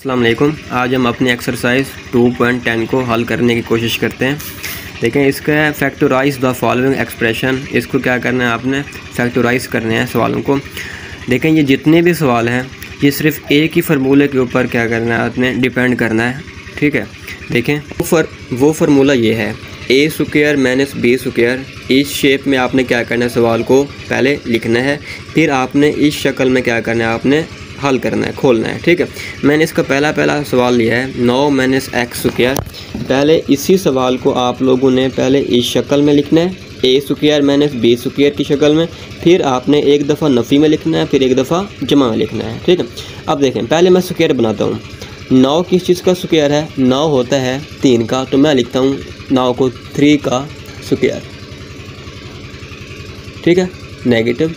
अस्सलाम वालेकुम। आज हम अपनी एक्सरसाइज 2.10 को हल करने की कोशिश करते हैं। देखें, इसका फैक्टराइज द फॉलोइंग एक्सप्रेशन, इसको क्या करना है, आपने फैक्टराइज करने हैं सवालों को। देखें, ये जितने भी सवाल हैं ये सिर्फ एक ही फार्मूले के ऊपर क्या करना है, आपने डिपेंड करना है। ठीक है, देखें वो फार्मूला ये है ए स्क्वायर माइनस बी स्क्वायर। इस शेप में आपने क्या करना है, सवाल को पहले लिखना है, फिर आपने इस शक्ल में क्या करना है, आपने हल करना है, खोलना है। ठीक है, मैंने इसका पहला सवाल लिया है 9 माइनस एक्स स्क्वायर। पहले इसी सवाल को आप लोगों ने पहले इस शक्ल में लिखना है, ए स्क्वायर माइनस बी स्क्वायर की शक्ल में। फिर आपने एक दफ़ा नफ़ी में लिखना है, फिर एक दफ़ा जमा में लिखना है। ठीक है, अब देखें, पहले मैं स्क्वायर बनाता हूँ। 9 किस चीज़ का स्क्वायर है? 9 होता है 3 का, तो मैं लिखता हूँ 9 को 3 का स्क्वायर। ठीक है, नेगेटिव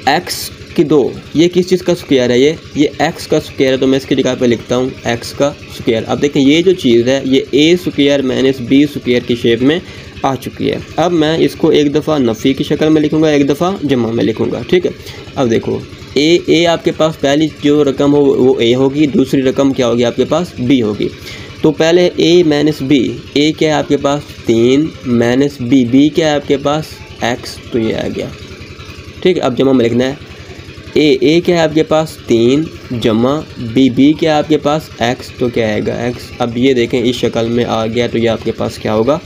एक्स की 2, ये किस चीज़ का स्क्वायर है? ये एक्स का स्क्वायर है, तो मैं इसकी जगह पे लिखता हूँ एक्स का स्क्वायर। अब देखें, ये जो चीज़ है ये ए स्क्वायर माइनस बी स्क्वायर की शेप में आ चुकी है। अब मैं इसको एक दफ़ा नफ़ी की शक्ल में लिखूँगा, एक दफ़ा जमा में लिखूँगा। ठीक है, अब देखो, ए आपके पास पहली जो रकम हो वो ए होगी, दूसरी रकम क्या होगी आपके पास? बी होगी। तो पहले ए माइनस बी, ए क्या है आपके पास? 3 माइनस बी क्या है आपके पास? एक्स, तो ये आ गया। ठीक है, अब जमा में लिखना है, ए क्या है आपके पास? 3 जमा बी क्या है आपके पास? एक्स, तो क्या आएगा? एक्स। अब ये देखें, इस शक्ल में आ गया, तो ये आपके पास क्या होगा?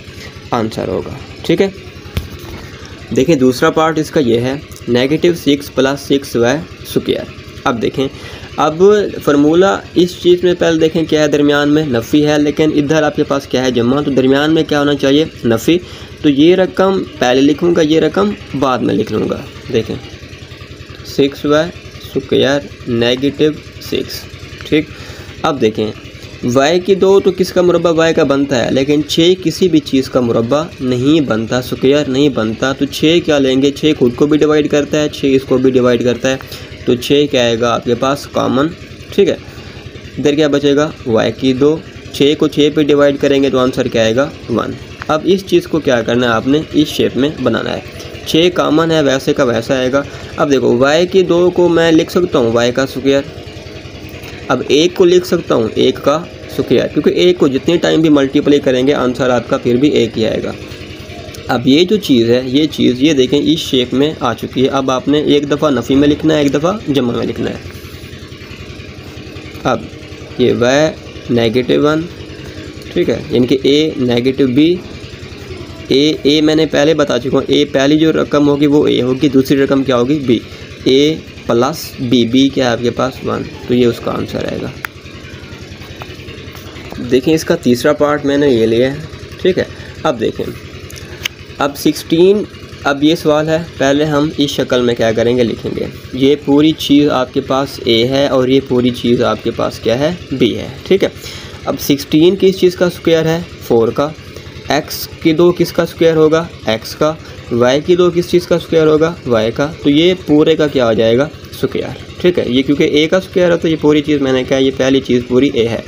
आंसर होगा। ठीक है, देखें, दूसरा पार्ट इसका ये है -6 + 6y स्क्वायर। अब देखें, अब फार्मूला इस चीज़ में पहले देखें क्या है, दरमियान में नफ़ी है, लेकिन इधर आपके पास क्या है? जमा। तो दरमियान में क्या होना चाहिए? नफ़ी। तो ये रकम पहले लिखूँगा, ये रकम बाद में लिख लूँगा। देखें, 6y स्क्वायर -6। ठीक, अब देखें, y की 2 तो किसका मुरब्बा? y का बनता है, लेकिन 6 किसी भी चीज़ का मुरब्बा नहीं बनता, स्क्वायर नहीं बनता। तो 6 क्या लेंगे? 6 खुद को भी डिवाइड करता है, 6 इसको भी डिवाइड करता है, तो 6 क्या आएगा आपके पास? कॉमन। ठीक है, इधर क्या बचेगा? y की 2, 6 को 6 पे डिवाइड करेंगे तो आंसर क्या आएगा? 1। अब इस चीज़ को क्या करना है, आपने इस शेप में बनाना है। 6 कॉमन है, वैसे का वैसा आएगा। अब देखो, y की 2 को मैं लिख सकता हूँ y का स्क्वायर। अब 1 को लिख सकता हूँ 1 का स्क्वायर, क्योंकि 1 को जितने टाइम भी मल्टीप्लाई करेंगे आंसर आपका फिर भी 1 ही आएगा। अब ये जो चीज़ है, ये चीज़ ये देखें इस शेप में आ चुकी है। अब आपने एक दफ़ा नफ़ी में लिखना है, एक दफ़ा जमा में लिखना है। अब ये y -1, ठीक है, यानी कि a -b। ए मैंने पहले बता चुका हूँ, ए पहली जो रकम होगी वो ए होगी, दूसरी रकम क्या होगी? बी। ए प्लस बी क्या है आपके पास? 1, तो ये उसका आंसर आएगा। देखें, इसका तीसरा पार्ट मैंने ये लिया है। ठीक है, अब देखें, अब 16, अब ये सवाल है, पहले हम इस शक्ल में क्या करेंगे, लिखेंगे। ये पूरी चीज़ आपके पास ए है और ये पूरी चीज़ आपके पास क्या है? बी है। ठीक है, अब 16 किस चीज़ का स्क्वायर है? 4 का। एक्स की 2 किसका स्क्वायर होगा? एक्स का। y की 2 किस चीज़ का स्क्वायर होगा? y का। तो ये पूरे का क्या हो जाएगा? स्क्वायर। ठीक है, ये क्योंकि a का स्क्वायर है तो ये पूरी चीज़ मैंने कहा, ये पहली चीज़ पूरी a है।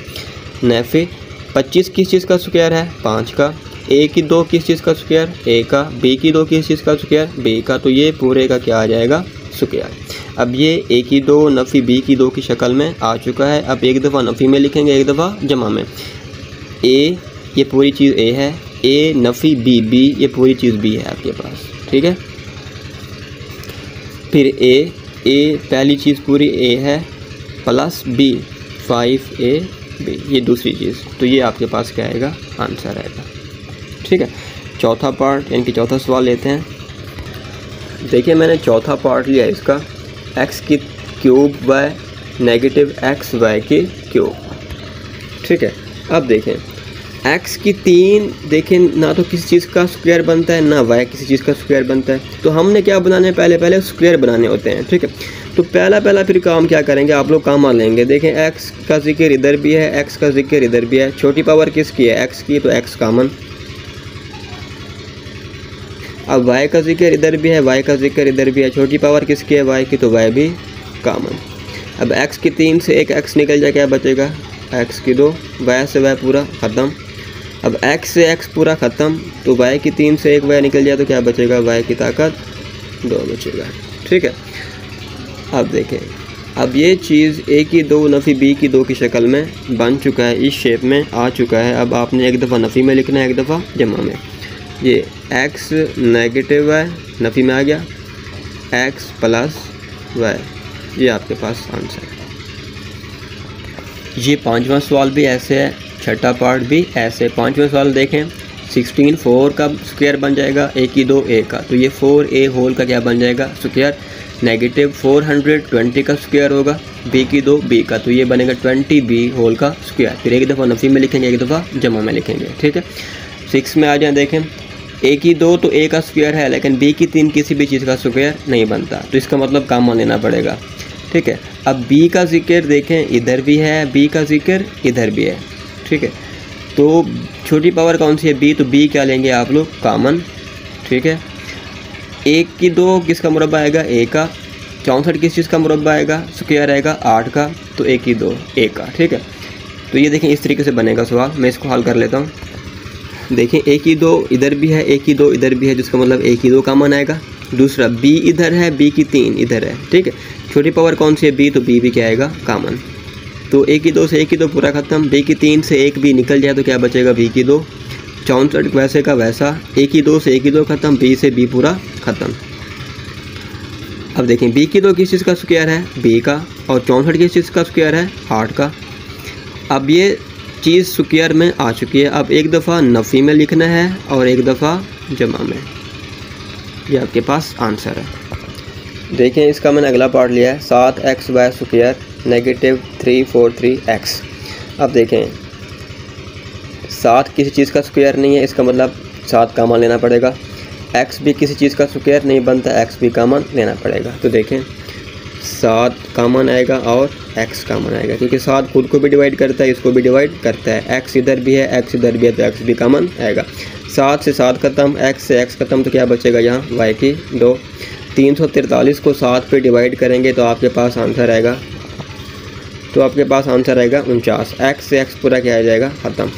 नफ़ी 25 किस चीज़ का स्क्वायर है? 5 का। a की 2 किस चीज़ का स्क्वायर? a का। b की 2 किस चीज़ का स्क्वायर? b का। तो ये पूरे का क्या आ जाएगा? स्क्वायर। अब ये a की 2 नफ़ी b की 2 की शक्ल में आ चुका है। अब एक दफ़ा नफ़ी में लिखेंगे, एक दफ़ा जमा में। a, ये पूरी चीज़ a है, a नफ़ी b, ये पूरी चीज़ b है आपके पास। ठीक है, फिर a पहली चीज़ पूरी a है, प्लस b 5ab, ये दूसरी चीज़, तो ये आपके पास क्या आएगा? आंसर आएगा। ठीक है, चौथा पार्ट यानी कि चौथा सवाल लेते हैं। देखिए, मैंने चौथा पार्ट लिया इसका, x की क्यूब y -xy की क्यूब। ठीक है, अब देखें, x की 3, देखें, ना तो किसी चीज़ का स्क्वायर बनता है, ना y किसी चीज़ का स्क्वायर बनता है। तो हमने क्या बनाना है? पहले स्क्वायर बनाने होते हैं। ठीक है, तो पहला फिर काम क्या करेंगे, आप लोग काम लेंगे। देखें, x का जिक्र इधर भी है, x का जिक्र इधर भी है। छोटी पावर किसकी है? x की, तो x कॉमन। अब y का जिक्र इधर भी है, y का जिक्र इधर भी है। छोटी पावर किसकी है? y की, तो y भी कॉमन। अब x की 3 से एक x निकल जाए, क्या बचेगा? x की 2, y से y पूरा ख़त्म। अब x से x पूरा ख़त्म, तो y की 3 से एक y निकल जाए तो क्या बचेगा? y की ताकत 2 बचेगा। ठीक है, अब देखें, अब ये चीज़ ए की 2 नफ़ी बी की 2 की शक्ल में बन चुका है, इस शेप में आ चुका है। अब आपने एक दफ़ा नफ़ी में लिखना है, एक दफ़ा जमा में। ये x नेगेटिव y नफ़ी में आ गया, x प्लस y, ये आपके पास आंसर है। ये 5वां सवाल भी ऐसे है, छठा पार्ट भी ऐसे। 5वां सवाल देखें, 16 4 का स्क्वायर बन जाएगा, a की 2 a का, तो ये 4a होल का क्या बन जाएगा स्क्वायर। नेगेटिव 420 का स्क्वायर होगा, b की 2 b का, तो ये बनेगा 20b होल का स्क्वायर। फिर एक दफ़ा नफ़ी में लिखेंगे, एक दफ़ा जमा में लिखेंगे, ठीक है। 6 में आ जाए, देखें a की 2 तो a का स्क्वायर है, लेकिन b की 3 किसी भी चीज़ का स्क्वायर नहीं बनता, तो इसका मतलब कॉमन लेना पड़ेगा, ठीक है। अब b का जिक्र देखें, इधर भी है, b का जिक्र इधर भी है, ठीक है। तो छोटी पावर कौन सी है, b, तो b क्या लेंगे आप लोग कॉमन, ठीक है। 1 की 2 किसका मुरब्बा आएगा, a का। 64 किस चीज़ का मुरब्बा आएगा, स्क्वायर आएगा 8 का, तो 1 की 2 a का, ठीक है। तो ये देखें इस तरीके से बनेगा सवाल। मैं इसको हल कर लेता हूँ। देखें a की 2 इधर भी है, a की 2 इधर भी है, जिसका मतलब a की 2 कॉमन आएगा। दूसरा b इधर है, b की 3 इधर है, ठीक है। छोटी पावर कौन सी है, b, तो b भी क्या आएगा कॉमन। तो a की 2 से a की 2 पूरा ख़त्म, b की 3 से एक b निकल जाए तो क्या बचेगा, b की 2। 64 वैसे का वैसा, a की 2 से a की 2 ख़त्म, b से b पूरा ख़त्म। अब देखें b की 2 किस चीज़ का स्क्वायर है, b का, और 64 किस चीज़ का स्क्वायर है, 8 का। अब ये चीज़ स्क्वायर में आ चुकी है। अब एक दफ़ा नफ़ी में लिखना है और एक दफ़ा जमा में, ये आपके पास आंसर है। देखें इसका मैंने अगला पार्ट लिया है, 7xy स्क्वायर नेगेटिव 343x। अब देखें 7 किसी चीज़ का स्क्वायर नहीं है, इसका मतलब 7 कॉमन लेना पड़ेगा। x भी किसी चीज़ का स्क्वायर नहीं बनता, x भी कॉमन लेना पड़ेगा। तो देखें 7 कॉमन आएगा और x कॉमन आएगा, क्योंकि 7 खुद को भी डिवाइड करता है, इसको भी डिवाइड करता है। x इधर भी है, x इधर भी है, तो x भी कॉमन आएगा। 7 से 7 खत्म, x से x खत्म, तो क्या बचेगा यहाँ, y की 2। 343 को 7 पे डिवाइड करेंगे तो आपके पास आंसर आएगा, तो आपके पास आंसर आएगा 49। x से x पूरा क्या आ जाएगा ख़त्म।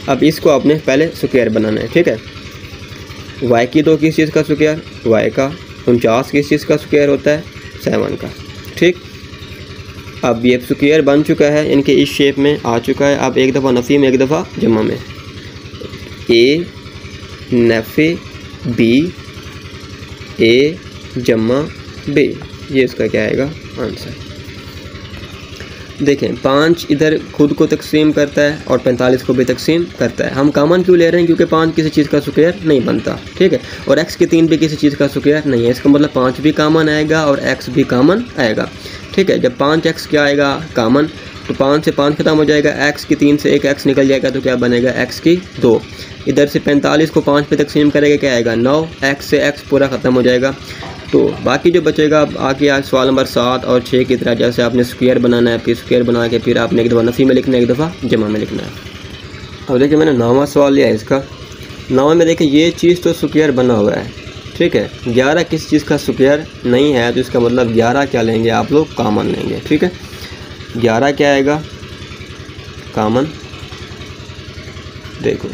अब इसको आपने पहले स्क्वायर बनाना है, ठीक है। y की 2 किस चीज़ का स्क्वायर, y का। 49 किस चीज़ का स्क्वायर होता है, 7 का, ठीक। अब ये स्क्वायर बन चुका है, इनके इस शेप में आ चुका है। अब एक दफ़ा नफ़ी में, एक दफ़ा जमा में। a नफ़ी b, a जमा b, ये इसका क्या आएगा आंसर। देखें 5 इधर खुद को तकसीम करता है और 45 को भी तकसीम करता है। हम कॉमन क्यों ले रहे हैं, क्योंकि 5 किसी चीज़ का स्क्वायर नहीं बनता, ठीक है। और x की 3 भी किसी चीज़ का स्क्वायर नहीं है, इसका मतलब 5 भी कॉमन आएगा और x भी कॉमन आएगा, ठीक है। जब 5x क्या आएगा कॉमन, तो 5 से 5 खत्म हो जाएगा, x की 3 से एक x निकल जाएगा, तो क्या बनेगा, x की 2। इधर से 45 को 5 पे तकसीम करेगा, क्या आएगा 9, x से x पूरा ख़त्म हो जाएगा। तो बाकी जो बचेगा, अब आके आज सवाल नंबर 7 और 6 की तरह जैसे आपने स्क्वायर बनाना है, फिर स्क्वायर बना के फिर आपने एक दफ़ा नफ़ी में लिखना है, एक दफ़ा जमा में लिखना है। अब देखिए मैंने 9वां सवाल लिया है इसका। 9वें में देखिए ये चीज़ तो स्क्वायर बना हुआ है, ठीक है। 11 किस चीज़ का स्क्वायर नहीं है, तो इसका मतलब 11 क्या लेंगे आप लोग, कॉमन लेंगे, ठीक है। 11 क्या आएगा कॉमन, देखो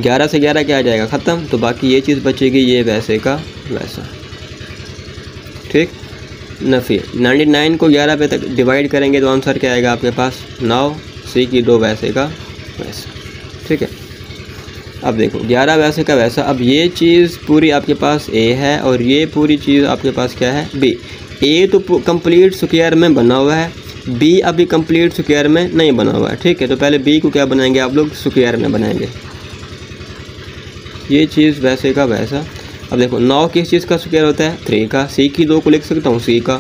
11 से 11 क्या आ जाएगा ख़त्म, तो बाकी ये चीज़ बचेगी, ये वैसे का वैसा, ठीक। नफ़ी 99 को 11 पे तक डिवाइड करेंगे तो आंसर क्या आएगा आपके पास 9, c की 2 वैसे का वैसा, ठीक है। अब देखो 11 वैसे का वैसा। अब ये चीज़ पूरी आपके पास a है और ये पूरी चीज़ आपके पास क्या है b। a तो कंप्लीट स्क्वायर में बना हुआ है, b अभी कंप्लीट स्क्वायर में नहीं बना हुआ है, ठीक है। तो पहले b को क्या बनाएंगे आप लोग, स्क्वायर में बनाएंगे, ये चीज़ वैसे का वैसा। अब देखो 9 किस चीज़ का स्क्वायर होता है, 3 का। c की 2 को लिख सकता हूँ c का,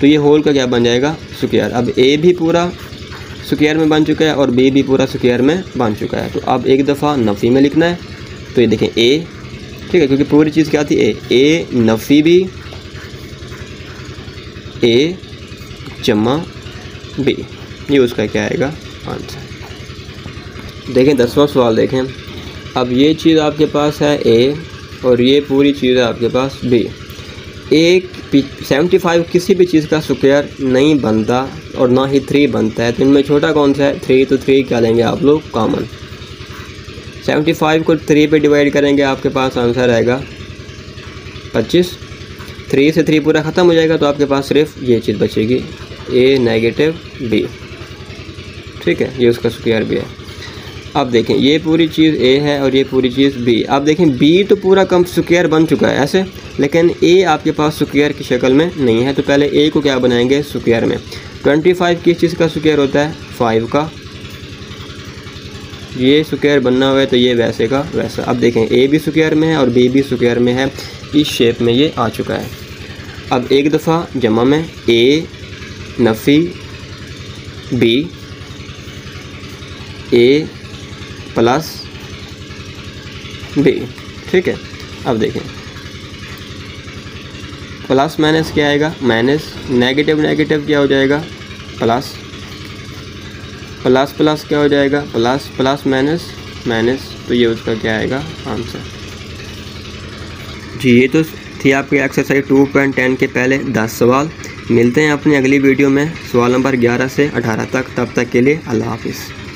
तो ये होल का क्या बन जाएगा स्क्वायर। अब a भी पूरा स्क्वायर में बन चुका है और b भी पूरा स्क्वायर में बन चुका है। तो अब एक दफ़ा नफ़ी में लिखना है, तो ये देखें a, ठीक है, क्योंकि पूरी चीज़ क्या थी a नफ़ी भी, a जमा b, ये उसका क्या आएगा आंसर। देखें 10वां सवाल देखें। अब ये चीज़ आपके पास है a और ये पूरी चीज़ है आपके पास b। एक 75 किसी भी चीज़ का स्क्वायर नहीं बनता और ना ही 3 बनता है, तो इनमें छोटा कौन सा है 3, तो 3 क्या लेंगे आप लोग कॉमन। 75 को 3 पे डिवाइड करेंगे, आपके पास आंसर आएगा 25। 3 से 3 पूरा ख़त्म हो जाएगा, तो आपके पास सिर्फ ये चीज़ बचेगी ए नेगेटिव बी, ठीक है, ये उसका स्क्वायर भी है। अब देखें ये पूरी चीज़ ए है और ये पूरी चीज़ बी। अब देखें बी तो पूरा कम स्क्वायर बन चुका है ऐसे, लेकिन ए आपके पास स्क्वायर की शक्ल में नहीं है। तो पहले ए को क्या बनाएंगे स्क्वायर में। 25 किस चीज़ का स्क्वायर होता है 5 का, ये स्क्वायर बनना हुआ है तो ये वैसे का वैसा। अब देखें ए भी स्क्वायर में है और बी भी स्क्वायर में है, इस शेप में ये आ चुका है। अब एक दफ़ा जमा में ए नफ़ी बी ए प्लस बी, ठीक है। अब देखें प्लस माइनस क्या आएगा माइनस, नेगेटिव नेगेटिव क्या हो जाएगा प्लस, प्लस प्लस क्या हो जाएगा प्लस, प्लस माइनस माइनस, तो ये उसका क्या आएगा आंसर जी। ये तो थी आपकी एक्सरसाइज 2.10 के पहले 10 सवाल। मिलते हैं अपनी अगली वीडियो में सवाल नंबर 11 से 18 तक। तब तक के लिए अल्लाह हाफिज़।